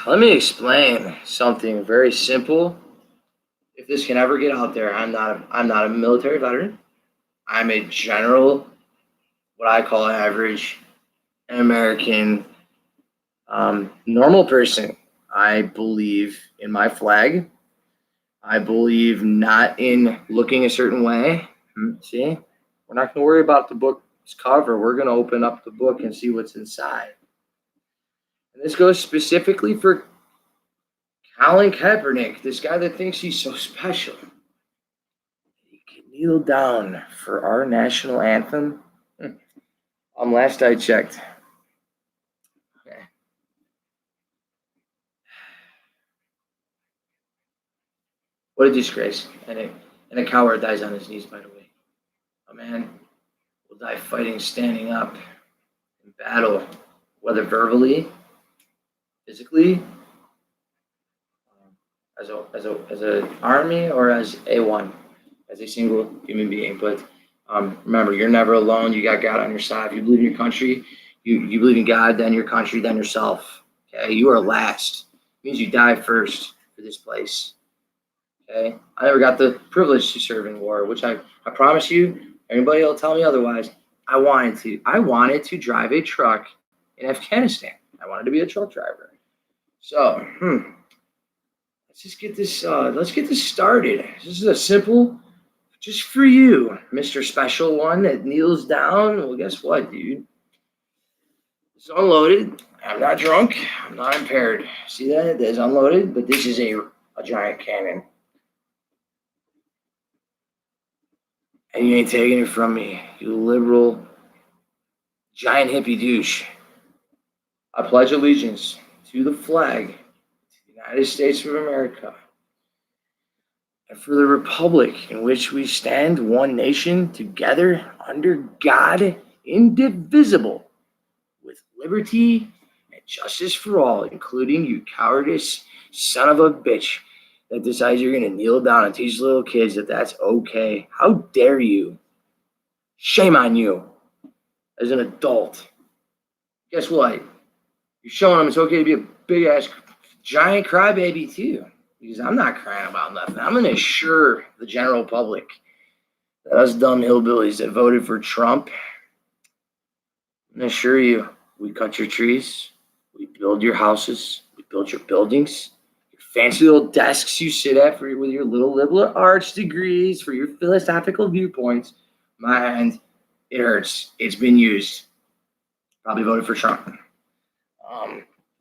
Let me explain something very simple. If this can ever get out there, I'm not a military veteran. I'm a general, what I call average American, normal person. I believe in my flag. I believe not in looking a certain way. See, we're not going to worry about the book's cover. We're going to open up the book and see what's inside. And this goes specifically for Colin Kaepernick, this guy that thinks he's so special. He can kneel down for our national anthem. Last I checked. Okay. What a disgrace. And a coward dies on his knees, by the way. A man will die fighting, standing up in battle, whether verbally, physically, as an army, or as A1, as a single human being. But remember, you're never alone. You got God on your side. If you believe in your country, you believe in God, then your country, then yourself. Okay, you are last. It means you die first for this place. Okay, I never got the privilege to serve in war, which I promise you, anybody will tell me otherwise. I wanted to drive a truck in Afghanistan. I wanted to be a truck driver. So, let's just get this. Let's get this started. This is a simple, just for you, Mr. Special One that kneels down. Well, guess what, dude? It's unloaded. I'm not drunk. I'm not impaired. See that? It is unloaded, but this is a giant cannon. And you ain't taking it from me, you liberal, giant hippie douche. I pledge allegiance to the flag, to the United States of America, and for the republic in which we stand, one nation, together, under God, indivisible, with liberty and justice for all, including you cowardice son of a bitch that decides you're going to kneel down and teach little kids that that's okay. How dare you? Shame on you as an adult. Guess what? You're showing them it's okay to be a big-ass, giant crybaby, too. Because I'm not crying about nothing. I'm going to assure the general public that us dumb hillbillies that voted for Trump, I'm going to assure you, we cut your trees, we build your houses, we build your buildings, fancy little desks you sit at with your little liberal arts degrees for your philosophical viewpoints. My hand, it hurts. It's been used. Probably voted for Trump.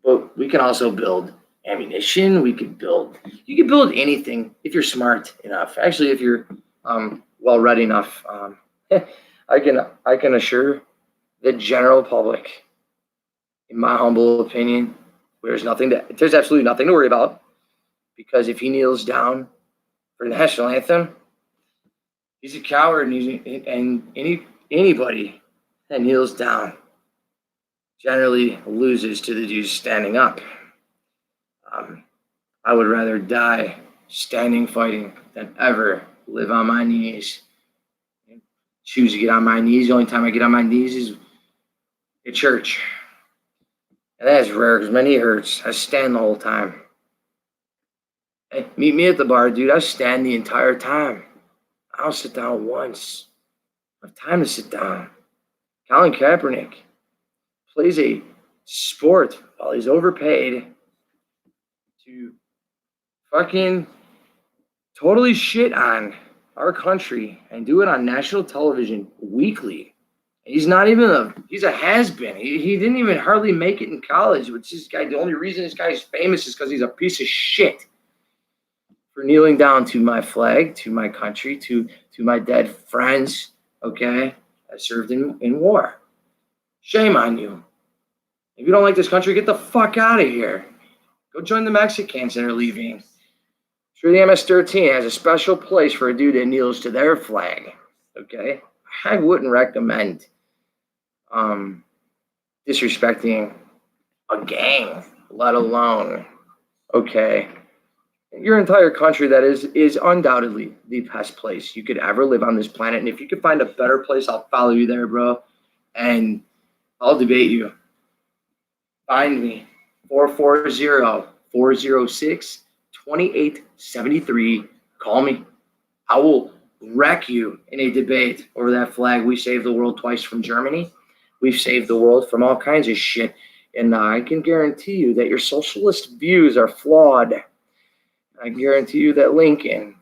But we can also build ammunition. You can build anything if you're smart enough. Actually, if you're well read enough. I can assure the general public, in my humble opinion, there's absolutely nothing to worry about. Because if he kneels down for the national anthem, he's a coward, and anybody that kneels down generally loses to the dudes standing up. I would rather die standing fighting than ever live on my knees. Choose to get on my knees. The only time I get on my knees is at church. And that's rare because my knee hurts. I stand the whole time. Hey, meet me at the bar, dude. I stand the entire time. I don't sit down once. I have time to sit down. Colin Kaepernick plays a sport while he's overpaid to fucking totally shit on our country and do it on national television weekly. He's a has-been. He didn't even hardly make it in college, which this guy, the only reason this guy's famous is because he's a piece of shit. For kneeling down to my flag, to my country, to my dead friends, okay? I served in war. Shame on you. If you don't like this country, get the fuck out of here. Go join the Mexicans that are leaving. Sure, the MS-13 has a special place for a dude that kneels to their flag, okay? I wouldn't recommend disrespecting a gang, let alone, okay, your entire country that is undoubtedly the best place you could ever live on this planet. And if you could find a better place, I'll follow you there, bro. And I'll debate you. Find me. 440-406-2873. Call me. I will wreck you in a debate over that flag. We saved the world twice from Germany. We've saved the world from all kinds of shit. And I can guarantee you that your socialist views are flawed. I guarantee you that Lincoln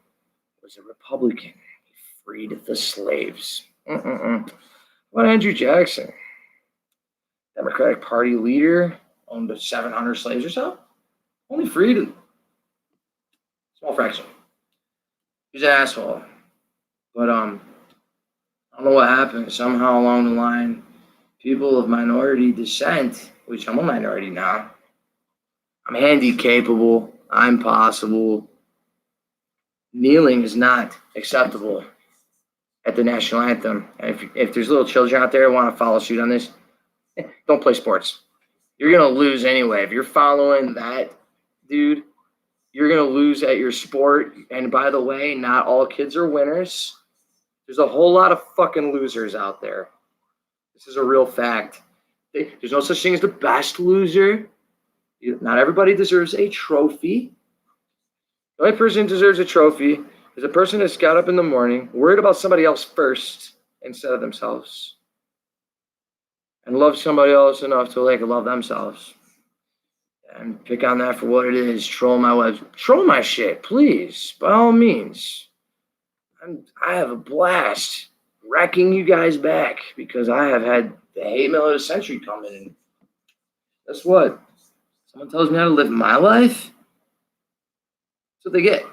was a Republican. He freed the slaves. What Andrew Jackson, Democratic Party leader, owned 700 slaves or so? Only freed a small fraction. He's an asshole. But I don't know what happened. Somehow along the line, people of minority descent, which I'm a minority now, I'm handy capable, I'm possible. Kneeling is not acceptable at the national anthem. And if there's little children out there who want to follow suit on this, don't play sports. You're going to lose anyway. If you're following that, dude, you're going to lose at your sport. And by the way, not all kids are winners. There's a whole lot of fucking losers out there. This is a real fact. There's no such thing as the best loser. Not everybody deserves a trophy. The only person who deserves a trophy is a person that's got up in the morning, worried about somebody else first instead of themselves, and love somebody else enough to love themselves. And pick on that for what it is. Troll my shit, please, by all means. I have a blast wrecking you guys back because I have had the hate mail of the century coming in. Guess what? Someone tells me how to live my life. That's what they get.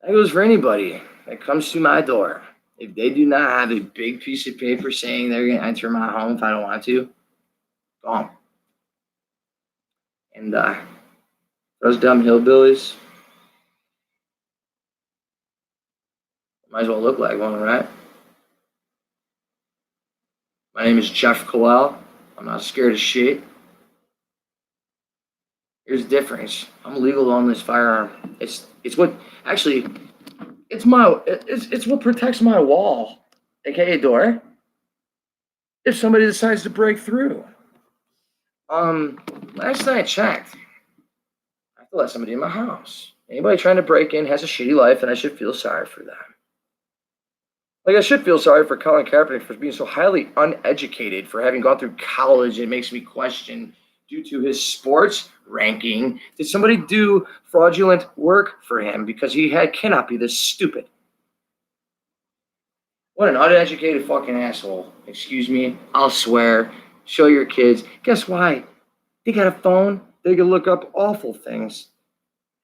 That goes for anybody that comes to my door. If they do not have a big piece of paper saying they're going to enter my home if I don't want to, go home. And those dumb hillbillies might as well look like one, right? My name is Jeff Collin. I'm not scared of shit. Here's the difference. I'm legal to own this firearm. It's what protects my wall, aka door. If somebody decides to break through. Last night I checked. I have to let somebody in my house. Anybody trying to break in has a shitty life, and I should feel sorry for them. Like, I should feel sorry for Colin Kaepernic for being so highly uneducated, for having gone through college. It makes me question, due to his sports ranking, did somebody do fraudulent work for him because he cannot be this stupid? What an uneducated fucking asshole. Excuse me, I'll swear. Show your kids. Guess why? They got a phone. They can look up awful things.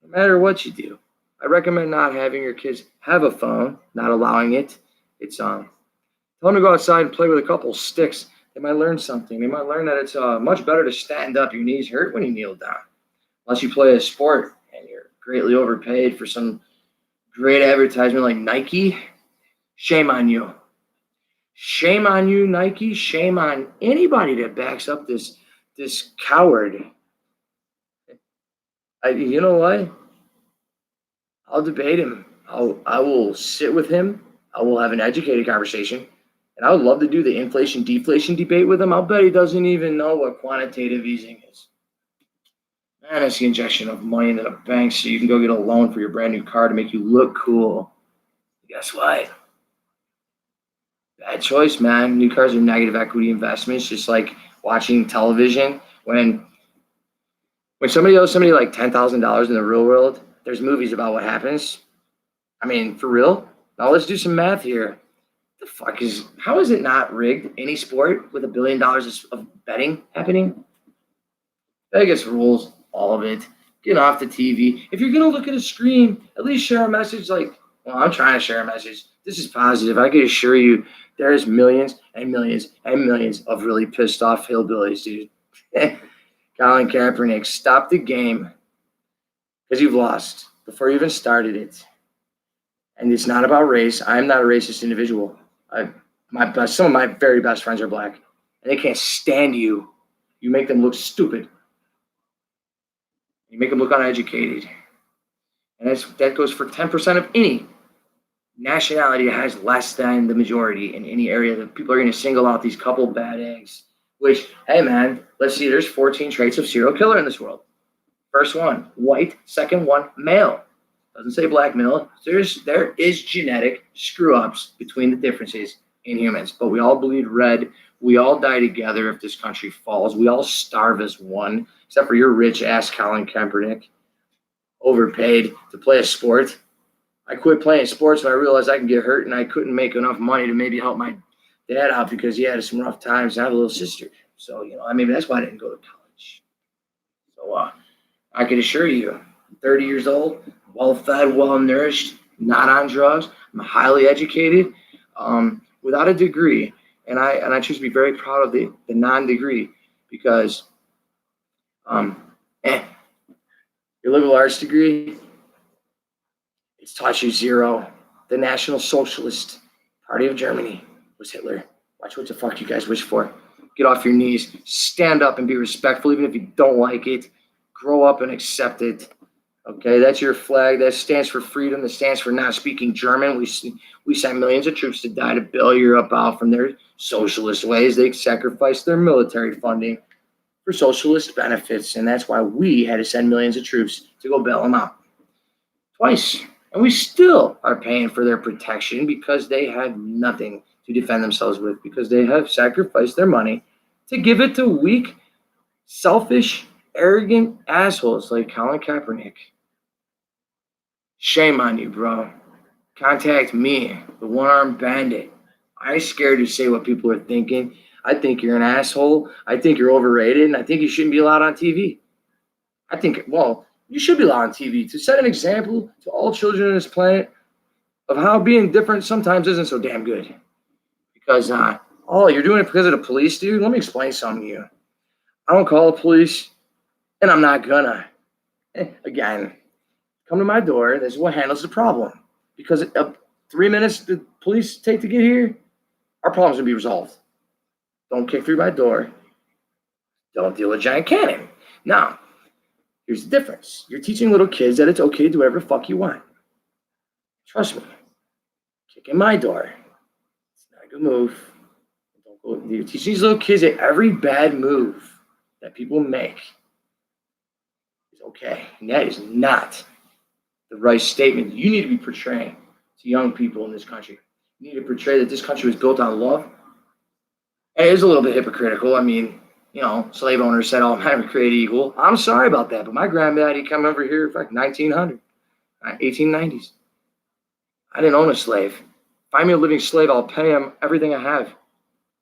No matter what you do. I recommend not having your kids have a phone, not allowing it. It's tell them to go outside and play with a couple sticks. They might learn something. They might learn that it's much better to stand up. Your knees hurt when you kneel down. Unless you play a sport and you're greatly overpaid for some great advertisement like Nike. Shame on you. Shame on you, Nike. Shame on anybody that backs up this coward. You know what? I'll debate him. I will sit with him. I will have an educated conversation. And I would love to do the inflation-deflation debate with him. I'll bet he doesn't even know what quantitative easing is. Man, that's the injection of money into the bank so you can go get a loan for your brand new car to make you look cool. Guess what? Bad choice, man. New cars are negative equity investments, just like watching television. When somebody owes somebody like $10,000 in the real world, there's movies about what happens. I mean, for real? Now let's do some math here. How is it not rigged? Any sport with $1 billion of betting happening? Vegas rules all of it. Get off the TV. If you're going to look at a screen, at least share a message like, well, I'm trying to share a message. This is positive. I can assure you there's millions and millions and millions of really pissed off hillbillies, dude. Colin Kaepernick, stop the game because you've lost before you even started it. And it's not about race. I'm not a racist individual. Some of my very best friends are black, and they can't stand you. You make them look stupid. You make them look uneducated. And that goes for 10% of any nationality that has less than the majority in any area. That people are going to single out these couple bad eggs Which, hey man, let's see, there's 14 traits of serial killer in this world. First one, white. Second one, male. Doesn't say black male. There is genetic screw ups between the differences in humans, but we all bleed red. We all die together if this country falls. We all starve as one, except for your rich ass Colin Kaepernic, overpaid to play a sport. I quit playing sports when I realized I can get hurt and I couldn't make enough money to maybe help my dad out because he had some rough times. I have a little sister. So, maybe that's why I didn't go to college. So, I can assure you, I'm 30 years old, well fed, well nourished, not on drugs. I'm highly educated, without a degree. And I choose to be very proud of the non-degree because your liberal arts degree, it's taught you zero. The National Socialist Party of Germany was Hitler. Watch what the fuck you guys wish for. Get off your knees. Stand up and be respectful, even if you don't like it. Grow up and accept it. Okay, that's your flag. That stands for freedom. That stands for not speaking German. We sent millions of troops to die to bail Europe out from their socialist ways. They sacrificed their military funding for socialist benefits, and that's why we had to send millions of troops to go bail them out. Twice. And we still are paying for their protection because they have nothing to defend themselves with, because they have sacrificed their money to give it to weak, selfish, arrogant assholes like Colin Kaepernick. Shame on you, bro. Contact me, the one-armed bandit. I ain't scared to say what people are thinking. I think you're an asshole. I think you're overrated, and I think you shouldn't be allowed on TV. You should be allowed on TV to set an example to all children on this planet of how being different sometimes isn't so damn good. Because, you're doing it because of the police, dude? Let me explain something to you. I don't call the police, and I'm not gonna. Again, come to my door. This is what handles the problem. Because of 3 minutes the police take to get here, our problem's gonna be resolved. Don't kick through my door. Don't deal with giant cannon. Now, here's the difference. You're teaching little kids that it's okay to do whatever the fuck you want. Trust me. Kicking my door. It's not a good move. You're teaching these little kids that every bad move that people make is okay. And that is not the right statement you need to be portraying to young people in this country. You need to portray that this country was built on love. And it is a little bit hypocritical. I mean, slave owners said, "Oh, men are created equal." I'm sorry about that, but my granddaddy came over here for like 1900, 1890s. I didn't own a slave. Find me a living slave, I'll pay him everything I have.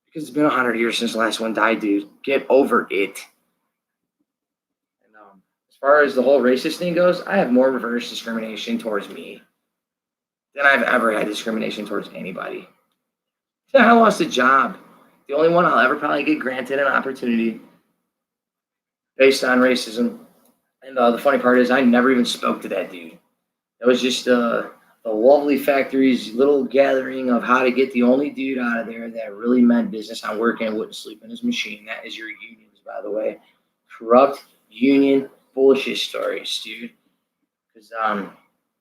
Because it's been 100 years since the last one died, dude. Get over it. And as far as the whole racist thing goes, I have more reverse discrimination towards me than I've ever had discrimination towards anybody. I lost a job. The only one I'll ever probably get granted an opportunity based on racism. And the funny part is I never even spoke to that dude. That was just the lovely factory's little gathering of how to get the only dude out of there that really meant business on work and wouldn't sleep in his machine. That is your unions, by the way. Corrupt union bullshit stories, dude. Because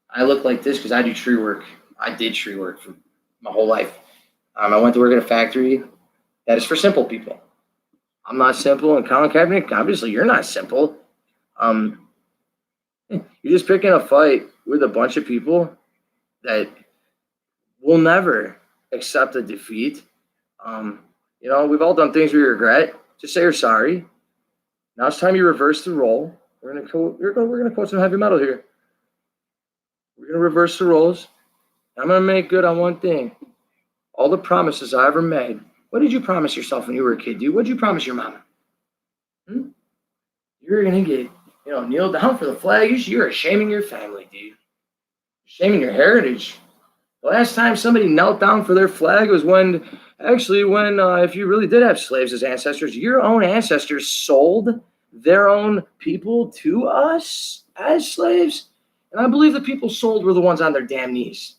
I look like this because I do tree work. I did tree work for my whole life. I went to work at a factory that is for simple people. I'm not simple, and Colin Kaepernick, obviously, you're not simple. You're just picking a fight with a bunch of people that will never accept a defeat. We've all done things we regret. Just say you're sorry. Now it's time you reverse the role. We're gonna quote some heavy metal here. We're gonna reverse the roles. I'm gonna make good on one thing. All the promises I ever made. What did you promise yourself when you were a kid, dude? What did you promise your mama? You're gonna get, kneel down for the flag. You're shaming your family, dude. You're shaming your heritage. The last time somebody knelt down for their flag was when if you really did have slaves as ancestors, your own ancestors sold their own people to us as slaves. And I believe the people sold were the ones on their damn knees.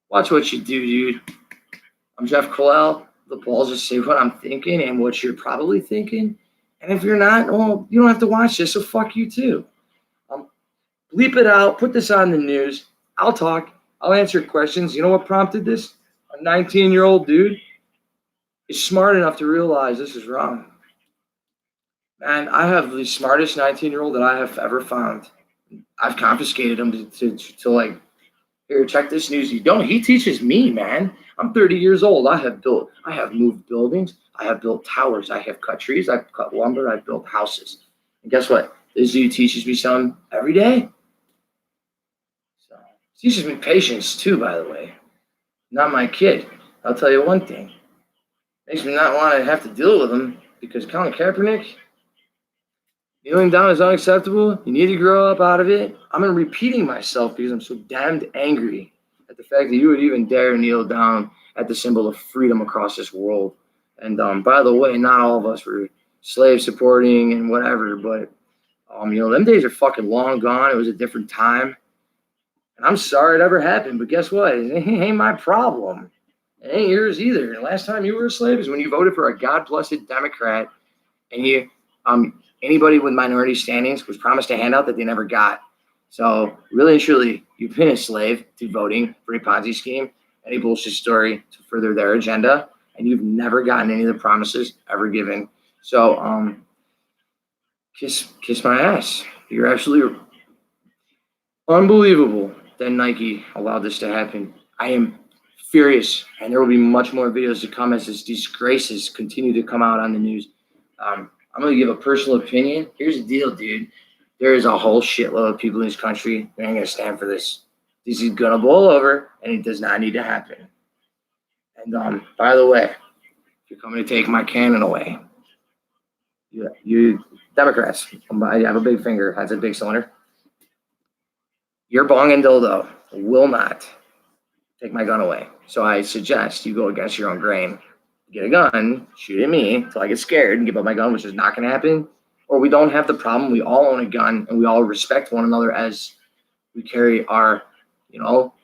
Watch what you do, dude. I'm Jeff Collin. The balls just say what I'm thinking and what you're probably thinking. And if you're not, well, you don't have to watch this, so fuck you too. Bleep it out. Put this on the news. I'll talk. I'll answer questions. You know what prompted this? A 19-year-old dude is smart enough to realize this is wrong. Man, I have the smartest 19-year-old that I have ever found. I've confiscated him to like, here, check this news. You don't. He teaches me, man. I'm 30 years old. I have moved buildings. I have built towers. I have cut trees. I've cut lumber. I've built houses. And guess what? This dude teaches me something every day. So he teaches me patience too, by the way. Not my kid. I'll tell you one thing. Makes me not want to have to deal with him because Colin Kaepernic, kneeling down is unacceptable. You need to grow up out of it. I'm repeating myself because I'm so damned angry at the fact that you would even dare kneel down at the symbol of freedom across this world. And by the way, not all of us were slave supporting and whatever, but them days are fucking long gone. It was a different time. And I'm sorry it ever happened, but guess what? It ain't my problem. It ain't yours either. And last time you were a slave is when you voted for a God-blessed Democrat and anybody with minority standings was promised a handout that they never got. So really and truly, you've been a slave to voting for a Ponzi scheme, any bullshit story to further their agenda, and you've never gotten any of the promises ever given. So kiss my ass. You're absolutely unbelievable that Nike allowed this to happen. I am furious, and there will be much more videos to come as these disgraces continue to come out on the news. I'm going to give a personal opinion. Here's the deal, dude. There is a whole shitload of people in this country that ain't going to stand for this. This is going to blow over, and it does not need to happen. And by the way, if you're coming to take my cannon away, you Democrats, I have a big finger, has a big cylinder. Your bong and dildo will not take my gun away. So I suggest you go against your own grain. Get a gun, shoot at me until I get scared and give up my gun, which is not going to happen. Or we don't have the problem. We all own a gun and we all respect one another as we carry our,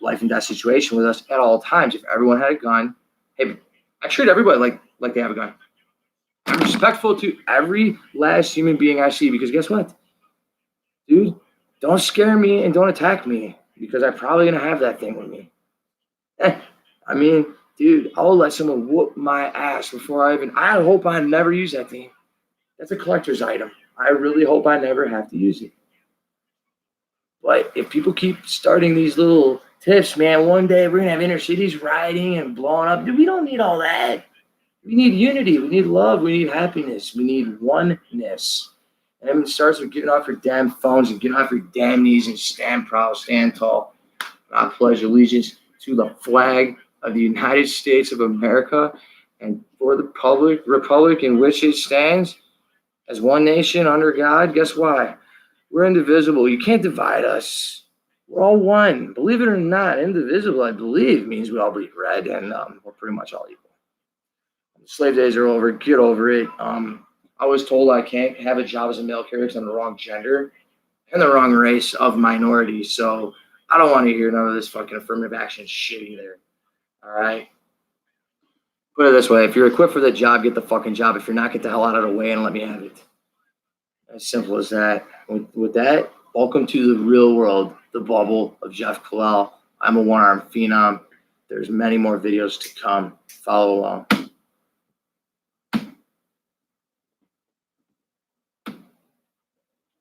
life and death situation with us at all times. If everyone had a gun, hey, I treat everybody like they have a gun. I'm respectful to every last human being I see because guess what? Dude, don't scare me and don't attack me because I'm probably going to have that thing with me. Dude, I'll let someone whoop my ass before I hope I never use that thing. That's a collector's item. I really hope I never have to use it. But if people keep starting these little tips, man, one day we're going to have inner cities rioting and blowing up. Dude, we don't need all that. We need unity. We need love. We need happiness. We need oneness. And it starts with getting off your damn phones and getting off your damn knees and stand proud, stand tall. I pledge allegiance to the flag of the United States of America and for the republic in which it stands as one nation under God. Guess why? We're indivisible. You can't divide us. We're all one. Believe it or not, indivisible, I believe, means we all bleed red, and we're pretty much all equal. Slave days are over. Get over it. I was told I can't have a job as a mail carrier because I'm the wrong gender and the wrong race of minority. So I don't want to hear none of this fucking affirmative action shit either. All right? Put it this way. If you're equipped for the job, get the fucking job. If you're not, get the hell out of the way and let me have it. As simple as that. With that, welcome to the real world, the bubble of Jeff Collin. I'm a one-armed phenom. There's many more videos to come. Follow along.